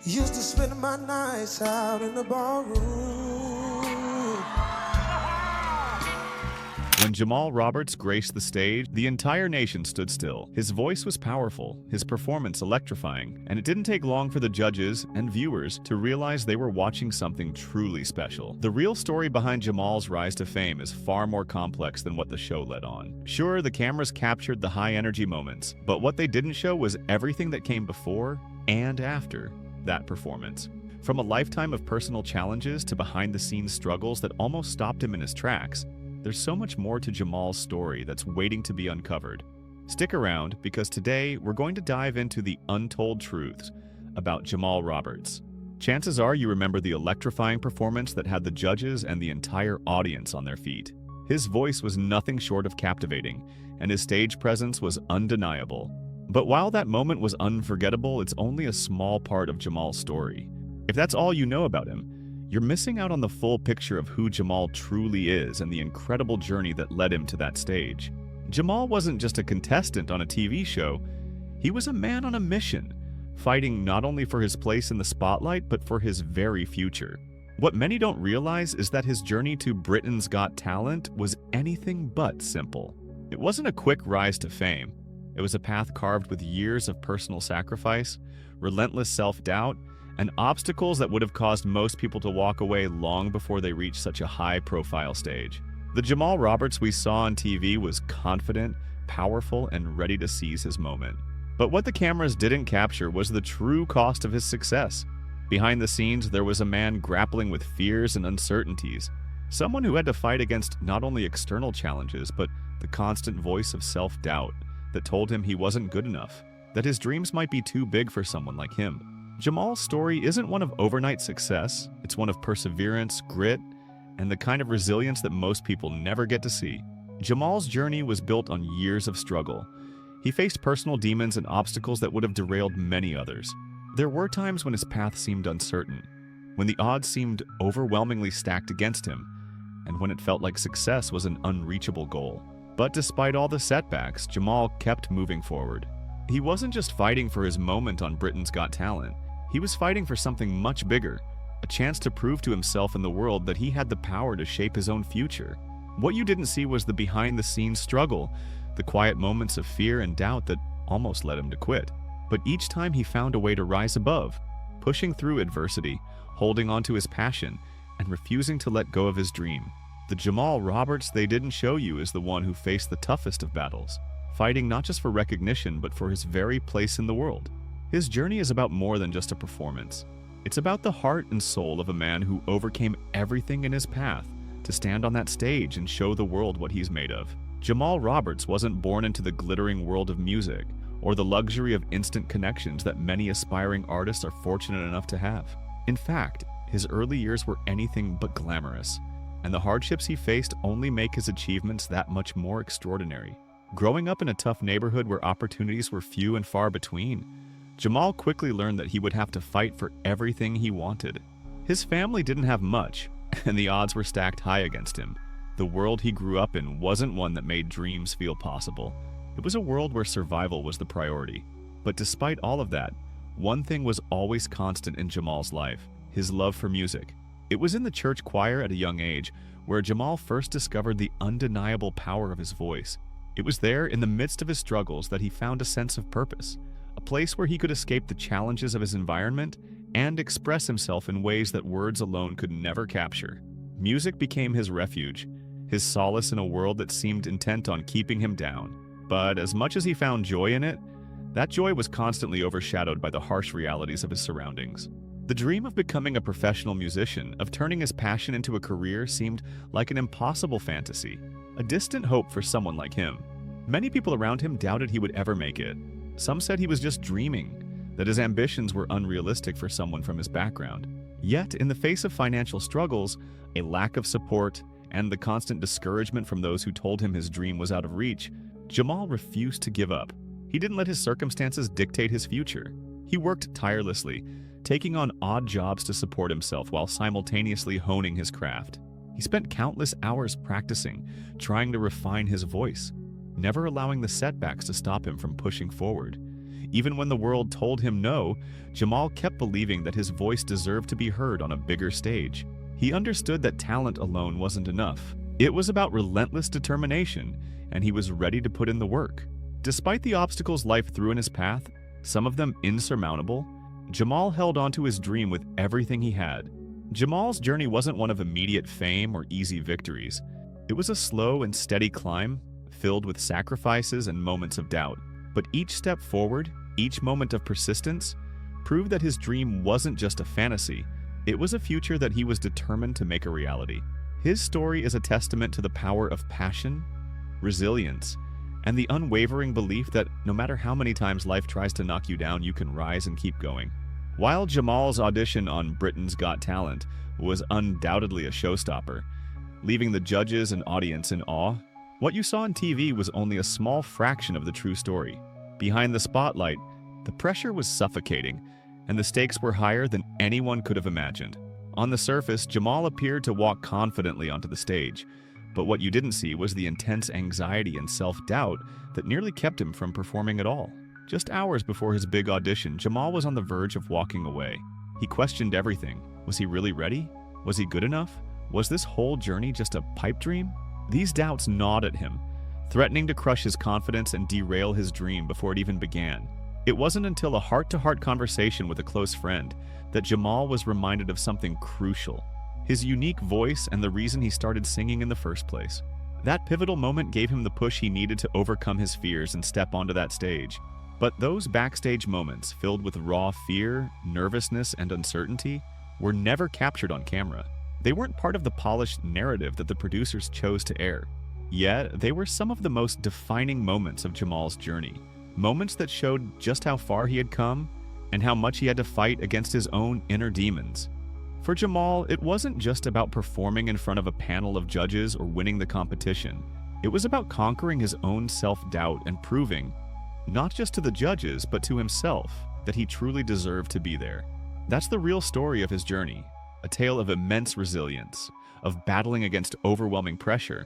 Used to spend my nights out in the ballroom. When Jamal Roberts graced the stage, the entire nation stood still. His voice was powerful, his performance electrifying, and it didn't take long for the judges and viewers to realize they were watching something truly special. The real story behind Jamal's rise to fame is far more complex than what the show let on. Sure, the cameras captured the high-energy moments, but what they didn't show was everything that came before and after that performance. From a lifetime of personal challenges to behind-the-scenes struggles that almost stopped him in his tracks, there's so much more to Jamal's story that's waiting to be uncovered. Stick around, because today we're going to dive into the untold truths about Jamal Roberts. Chances are you remember the electrifying performance that had the judges and the entire audience on their feet. His voice was nothing short of captivating, and his stage presence was undeniable. But while that moment was unforgettable, it's only a small part of Jamal's story. If that's all you know about him, you're missing out on the full picture of who Jamal truly is and the incredible journey that led him to that stage. Jamal wasn't just a contestant on a TV show, he was a man on a mission, fighting not only for his place in the spotlight, but for his very future. What many don't realize is that his journey to Britain's Got Talent was anything but simple. It wasn't a quick rise to fame. It was a path carved with years of personal sacrifice, relentless self-doubt, and obstacles that would have caused most people to walk away long before they reached such a high-profile stage. The Jamal Roberts we saw on TV was confident, powerful, and ready to seize his moment. But what the cameras didn't capture was the true cost of his success. Behind the scenes, there was a man grappling with fears and uncertainties, someone who had to fight against not only external challenges, but the constant voice of self-doubt that told him he wasn't good enough, that his dreams might be too big for someone like him. Jamal's story isn't one of overnight success, it's one of perseverance, grit, and the kind of resilience that most people never get to see. Jamal's journey was built on years of struggle. He faced personal demons and obstacles that would have derailed many others. There were times when his path seemed uncertain, when the odds seemed overwhelmingly stacked against him, and when it felt like success was an unreachable goal. But despite all the setbacks, Jamal kept moving forward. He wasn't just fighting for his moment on Britain's Got Talent. He was fighting for something much bigger, a chance to prove to himself and the world that he had the power to shape his own future. What you didn't see was the behind-the-scenes struggle, the quiet moments of fear and doubt that almost led him to quit. But each time he found a way to rise above, pushing through adversity, holding on to his passion, and refusing to let go of his dream. The Jamal Roberts they didn't show you is the one who faced the toughest of battles, fighting not just for recognition but for his very place in the world. His journey is about more than just a performance. It's about the heart and soul of a man who overcame everything in his path to stand on that stage and show the world what he's made of. Jamal Roberts wasn't born into the glittering world of music or the luxury of instant connections that many aspiring artists are fortunate enough to have. In fact, his early years were anything but glamorous, and the hardships he faced only make his achievements that much more extraordinary. Growing up in a tough neighborhood where opportunities were few and far between, Jamal quickly learned that he would have to fight for everything he wanted. His family didn't have much, and the odds were stacked high against him. The world he grew up in wasn't one that made dreams feel possible. It was a world where survival was the priority. But despite all of that, one thing was always constant in Jamal's life: his love for music. It was in the church choir at a young age where Jamal first discovered the undeniable power of his voice. It was there, in the midst of his struggles, that he found a sense of purpose, a place where he could escape the challenges of his environment and express himself in ways that words alone could never capture. Music became his refuge, his solace in a world that seemed intent on keeping him down. But as much as he found joy in it, that joy was constantly overshadowed by the harsh realities of his surroundings. The dream of becoming a professional musician, of turning his passion into a career, seemed like an impossible fantasy, a distant hope for someone like him. Many people around him doubted he would ever make it. Some said he was just dreaming, that his ambitions were unrealistic for someone from his background. Yet, in the face of financial struggles, a lack of support, and the constant discouragement from those who told him his dream was out of reach, Jamal refused to give up. He didn't let his circumstances dictate his future. He worked tirelessly, taking on odd jobs to support himself while simultaneously honing his craft. He spent countless hours practicing, trying to refine his voice, never allowing the setbacks to stop him from pushing forward. Even when the world told him no, Jamal kept believing that his voice deserved to be heard on a bigger stage. He understood that talent alone wasn't enough. It was about relentless determination, and he was ready to put in the work. Despite the obstacles life threw in his path, some of them insurmountable, Jamal held on to his dream with everything he had. Jamal's journey wasn't one of immediate fame or easy victories. It was a slow and steady climb, filled with sacrifices and moments of doubt. But each step forward, each moment of persistence, proved that his dream wasn't just a fantasy. It was a future that he was determined to make a reality. His story is a testament to the power of passion, resilience, and the unwavering belief that no matter how many times life tries to knock you down, you can rise and keep going. While Jamal's audition on Britain's Got Talent was undoubtedly a showstopper, leaving the judges and audience in awe, what you saw on TV was only a small fraction of the true story. Behind the spotlight, the pressure was suffocating, and the stakes were higher than anyone could have imagined. On the surface, Jamal appeared to walk confidently onto the stage, but what you didn't see was the intense anxiety and self-doubt that nearly kept him from performing at all. Just hours before his big audition, Jamal was on the verge of walking away. He questioned everything. Was he really ready? Was he good enough? Was this whole journey just a pipe dream? These doubts gnawed at him, threatening to crush his confidence and derail his dream before it even began. It wasn't until a heart-to-heart conversation with a close friend that Jamal was reminded of something crucial: his unique voice and the reason he started singing in the first place. That pivotal moment gave him the push he needed to overcome his fears and step onto that stage. But those backstage moments, filled with raw fear, nervousness, and uncertainty, were never captured on camera. They weren't part of the polished narrative that the producers chose to air. Yet, they were some of the most defining moments of Jamal's journey. Moments that showed just how far he had come and how much he had to fight against his own inner demons. For Jamal, it wasn't just about performing in front of a panel of judges or winning the competition. It was about conquering his own self-doubt and proving, not just to the judges, but to himself, that he truly deserved to be there. That's the real story of his journey, a tale of immense resilience, of battling against overwhelming pressure,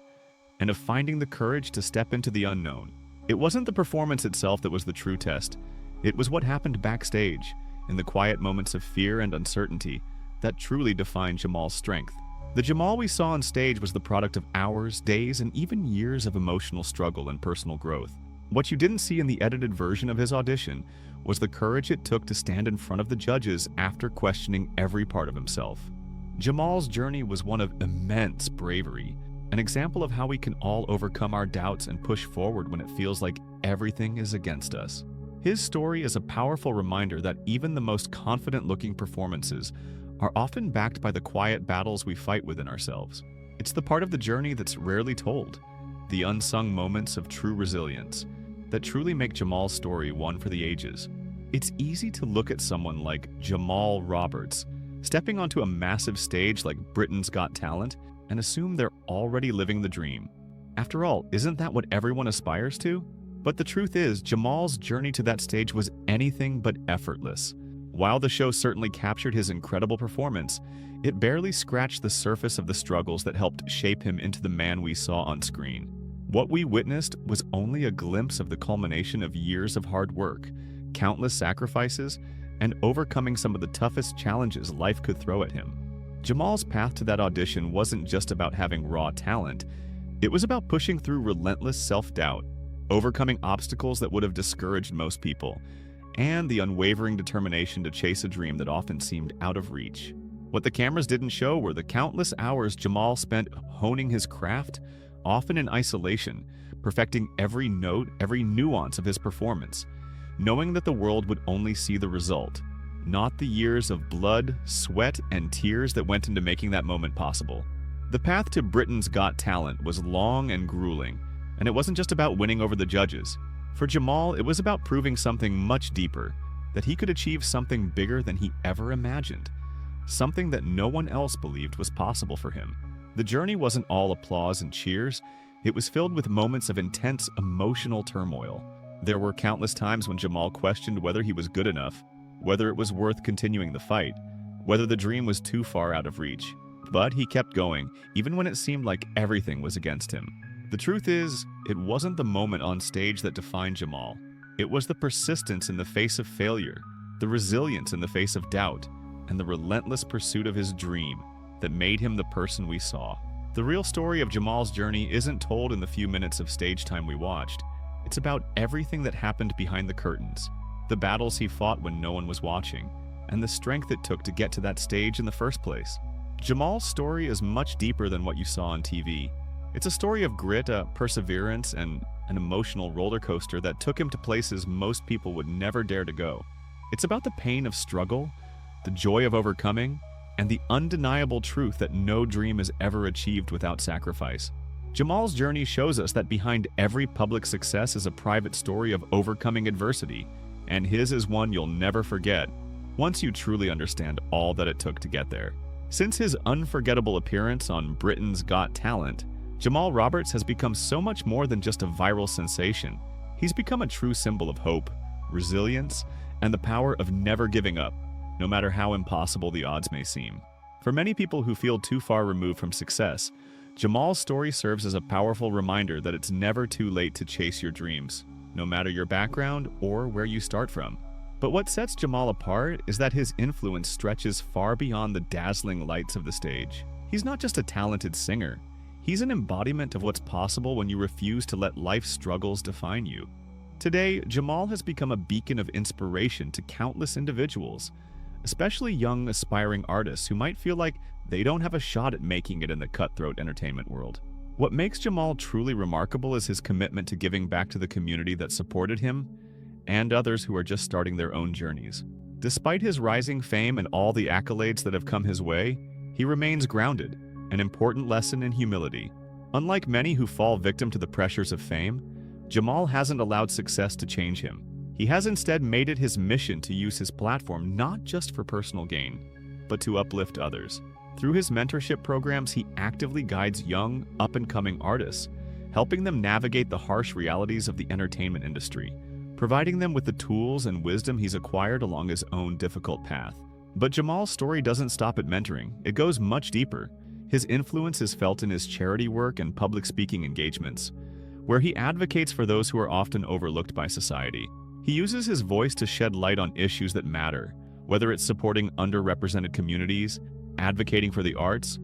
and of finding the courage to step into the unknown. It wasn't the performance itself that was the true test. It was what happened backstage, in the quiet moments of fear and uncertainty, that truly defined Jamal's strength. The Jamal we saw on stage was the product of hours, days, and even years of emotional struggle and personal growth. What you didn't see in the edited version of his audition was the courage it took to stand in front of the judges after questioning every part of himself. Jamal's journey was one of immense bravery, an example of how we can all overcome our doubts and push forward when it feels like everything is against us. His story is a powerful reminder that even the most confident-looking performances are often backed by the quiet battles we fight within ourselves. It's the part of the journey that's rarely told, the unsung moments of true resilience, that truly make Jamal's story one for the ages. It's easy to look at someone like Jamal Roberts stepping onto a massive stage like Britain's Got Talent and assume they're already living the dream. After all, isn't that what everyone aspires to? But the truth is, Jamal's journey to that stage was anything but effortless. While the show certainly captured his incredible performance, it barely scratched the surface of the struggles that helped shape him into the man we saw on screen. What we witnessed was only a glimpse of the culmination of years of hard work, countless sacrifices, and overcoming some of the toughest challenges life could throw at him. Jamal's path to that audition wasn't just about having raw talent. It was about pushing through relentless self-doubt, overcoming obstacles that would have discouraged most people, and the unwavering determination to chase a dream that often seemed out of reach. What the cameras didn't show were the countless hours Jamal spent honing his craft, often in isolation, perfecting every note, every nuance of his performance, knowing that the world would only see the result, not the years of blood, sweat, and tears that went into making that moment possible. The path to Britain's Got Talent was long and grueling, and it wasn't just about winning over the judges. For Jamal, it was about proving something much deeper, that he could achieve something bigger than he ever imagined, something that no one else believed was possible for him. The journey wasn't all applause and cheers. It was filled with moments of intense emotional turmoil. There were countless times when Jamal questioned whether he was good enough, whether it was worth continuing the fight, whether the dream was too far out of reach. But he kept going, even when it seemed like everything was against him. The truth is, it wasn't the moment on stage that defined Jamal. It was the persistence in the face of failure, the resilience in the face of doubt, and the relentless pursuit of his dream that made him the person we saw. The real story of Jamal's journey isn't told in the few minutes of stage time we watched. It's about everything that happened behind the curtains, the battles he fought when no one was watching, and the strength it took to get to that stage in the first place. Jamal's story is much deeper than what you saw on TV. It's a story of grit, perseverance, and an emotional roller coaster that took him to places most people would never dare to go. It's about the pain of struggle, the joy of overcoming, and the undeniable truth that no dream is ever achieved without sacrifice. Jamal's journey shows us that behind every public success is a private story of overcoming adversity, and his is one you'll never forget once you truly understand all that it took to get there. Since his unforgettable appearance on Britain's Got Talent, Jamal Roberts has become so much more than just a viral sensation. He's become a true symbol of hope, resilience, and the power of never giving up, no matter how impossible the odds may seem. For many people who feel too far removed from success, Jamal's story serves as a powerful reminder that it's never too late to chase your dreams, no matter your background or where you start from. But what sets Jamal apart is that his influence stretches far beyond the dazzling lights of the stage. He's not just a talented singer. He's an embodiment of what's possible when you refuse to let life's struggles define you. Today, Jamal has become a beacon of inspiration to countless individuals, especially young, aspiring artists who might feel like they don't have a shot at making it in the cutthroat entertainment world. What makes Jamal truly remarkable is his commitment to giving back to the community that supported him and others who are just starting their own journeys. Despite his rising fame and all the accolades that have come his way, he remains grounded, an important lesson in humility. Unlike many who fall victim to the pressures of fame, Jamal hasn't allowed success to change him. He has instead made it his mission to use his platform not just for personal gain, but to uplift others. Through his mentorship programs, he actively guides young, up-and-coming artists, helping them navigate the harsh realities of the entertainment industry, providing them with the tools and wisdom he's acquired along his own difficult path. But Jamal's story doesn't stop at mentoring. It goes much deeper. His influence is felt in his charity work and public speaking engagements, where he advocates for those who are often overlooked by society. He uses his voice to shed light on issues that matter, whether it's supporting underrepresented communities, advocating for the arts,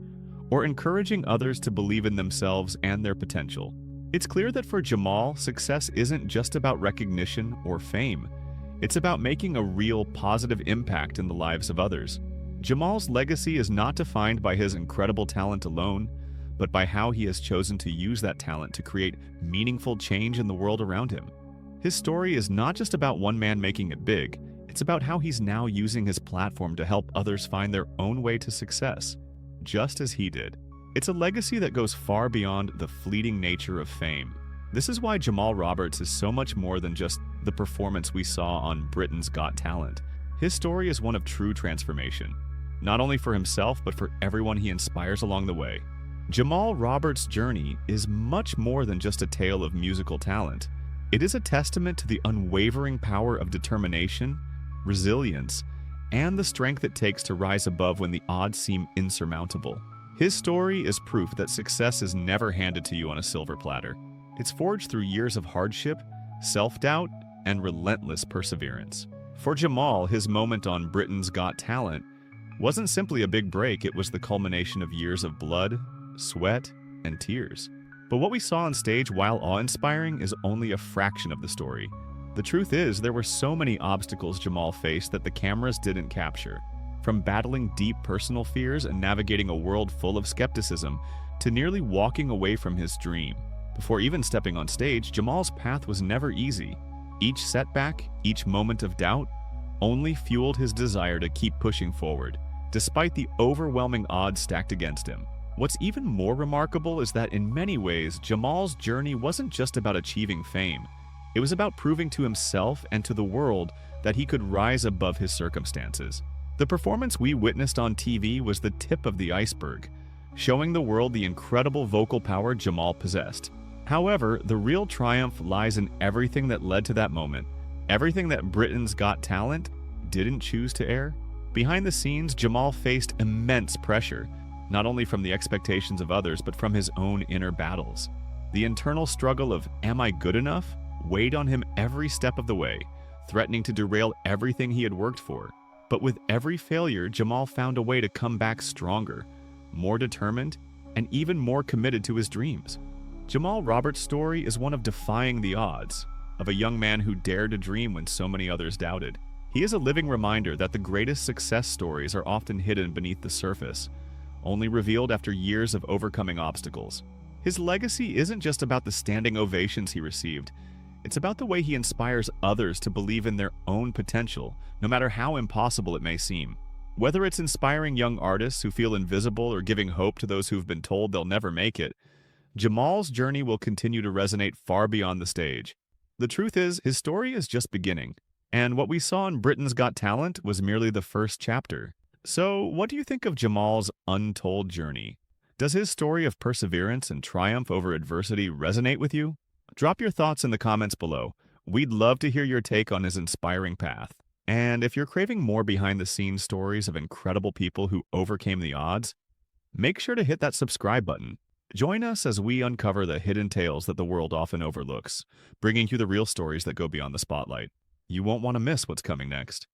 or encouraging others to believe in themselves and their potential. It's clear that for Jamal, success isn't just about recognition or fame. It's about making a real positive impact in the lives of others. Jamal's legacy is not defined by his incredible talent alone, but by how he has chosen to use that talent to create meaningful change in the world around him. His story is not just about one man making it big, it's about how he's now using his platform to help others find their own way to success, just as he did. It's a legacy that goes far beyond the fleeting nature of fame. This is why Jamal Roberts is so much more than just the performance we saw on Britain's Got Talent. His story is one of true transformation, not only for himself but for everyone he inspires along the way. Jamal Roberts' journey is much more than just a tale of musical talent. It is a testament to the unwavering power of determination, resilience, and the strength it takes to rise above when the odds seem insurmountable. His story is proof that success is never handed to you on a silver platter. It's forged through years of hardship, self-doubt, and relentless perseverance. For Jamal, his moment on Britain's Got Talent wasn't simply a big break, it was the culmination of years of blood, sweat, and tears. But what we saw on stage, while awe-inspiring, is only a fraction of the story. The truth is, there were so many obstacles Jamal faced that the cameras didn't capture. From battling deep personal fears and navigating a world full of skepticism, to nearly walking away from his dream. Before even stepping on stage, Jamal's path was never easy. Each setback, each moment of doubt, only fueled his desire to keep pushing forward, despite the overwhelming odds stacked against him. What's even more remarkable is that in many ways, Jamal's journey wasn't just about achieving fame. It was about proving to himself and to the world that he could rise above his circumstances. The performance we witnessed on TV was the tip of the iceberg, showing the world the incredible vocal power Jamal possessed. However, the real triumph lies in everything that led to that moment, everything that Britain's Got Talent didn't choose to air. Behind the scenes, Jamal faced immense pressure, not only from the expectations of others, but from his own inner battles. The internal struggle of, am I good enough? weighed on him every step of the way, threatening to derail everything he had worked for. But with every failure, Jamal found a way to come back stronger, more determined, and even more committed to his dreams. Jamal Roberts' story is one of defying the odds, of a young man who dared to dream when so many others doubted. He is a living reminder that the greatest success stories are often hidden beneath the surface, only revealed after years of overcoming obstacles. His legacy isn't just about the standing ovations he received. It's about the way he inspires others to believe in their own potential, no matter how impossible it may seem. Whether it's inspiring young artists who feel invisible or giving hope to those who've been told they'll never make it, Jamal's journey will continue to resonate far beyond the stage. The truth is, his story is just beginning, and what we saw in Britain's Got Talent was merely the first chapter. So, what do you think of Jamal's untold journey? Does his story of perseverance and triumph over adversity resonate with you? Drop your thoughts in the comments below. We'd love to hear your take on his inspiring path. And if you're craving more behind-the-scenes stories of incredible people who overcame the odds, make sure to hit that subscribe button. Join us as we uncover the hidden tales that the world often overlooks, bringing you the real stories that go beyond the spotlight. You won't want to miss what's coming next.